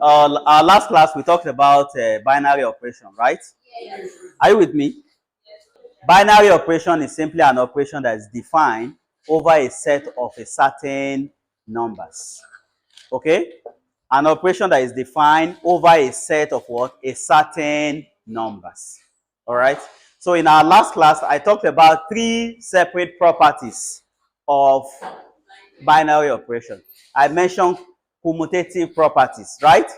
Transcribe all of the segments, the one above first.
our last class we talked about binary operation, right? Yes. Are you with me? Binary operation is simply an operation that is defined over a set of a certain numbers. Okay? An operation that is defined over a set of what? A certain numbers. All right? So in our last class, I talked about 3 separate properties of binary operation. I mentioned commutative properties, right?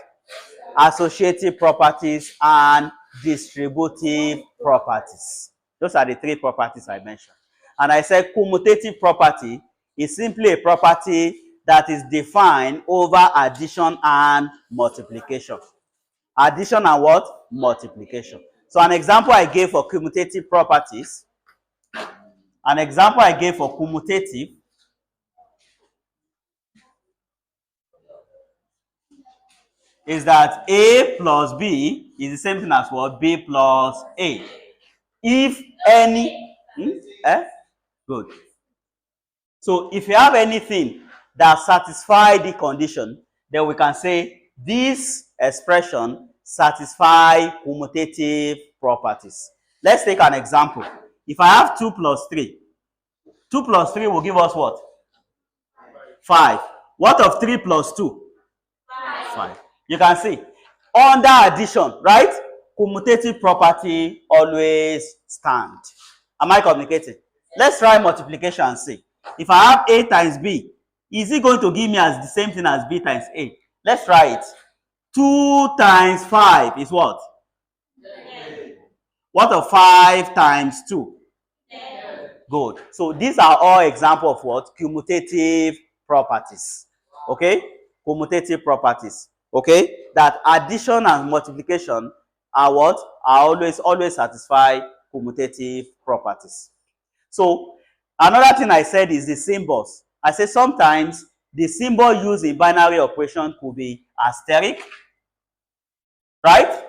Associative properties and distributive properties. Those are the 3 properties I mentioned. And I said commutative property is simply a property that is defined over addition and multiplication. Addition and what? Multiplication. So an example I gave for commutative properties, is that A plus B is the same thing as what? B plus A. If any, good. So if you have anything that satisfies the condition, then we can say this expression satisfies commutative properties. Let's take an example. If I have 2 plus 3, 2 plus 3 will give us what? 5. What of 3 plus 2? 5. You can see, under addition, right? Commutative property always stand. Am I communicating? Let's try multiplication and see. If I have A times B, is it going to give me as the same thing as B times A? Let's try it. 2 times 5 is what? 10. What of 5 times 2? 10. Good. So these are all examples of what? Commutative properties. Okay? Commutative properties. Okay? That addition and multiplication are what? Are always satisfy commutative properties. So another thing I said is the symbols. I said sometimes the symbol used in binary operation could be asterisk, right?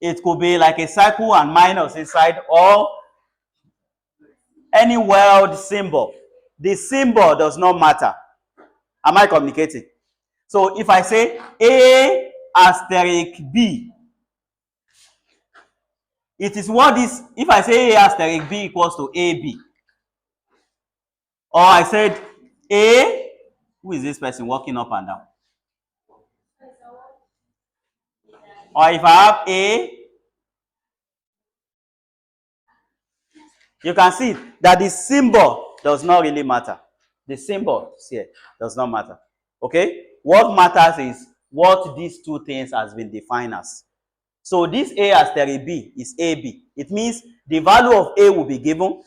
It could be like a circle and minus inside, or any word symbol. The symbol does not matter. Am I communicating? So if I say A asterisk B, it is what is, if I say A asterisk B equals to AB, or I said A, who is this person walking up and down? Or if I have A, you can see that the symbol does not really matter. The symbol here does not matter. Okay? What matters is what these two things has been defined as. So this A asterisk B is AB. It means the value of A will be given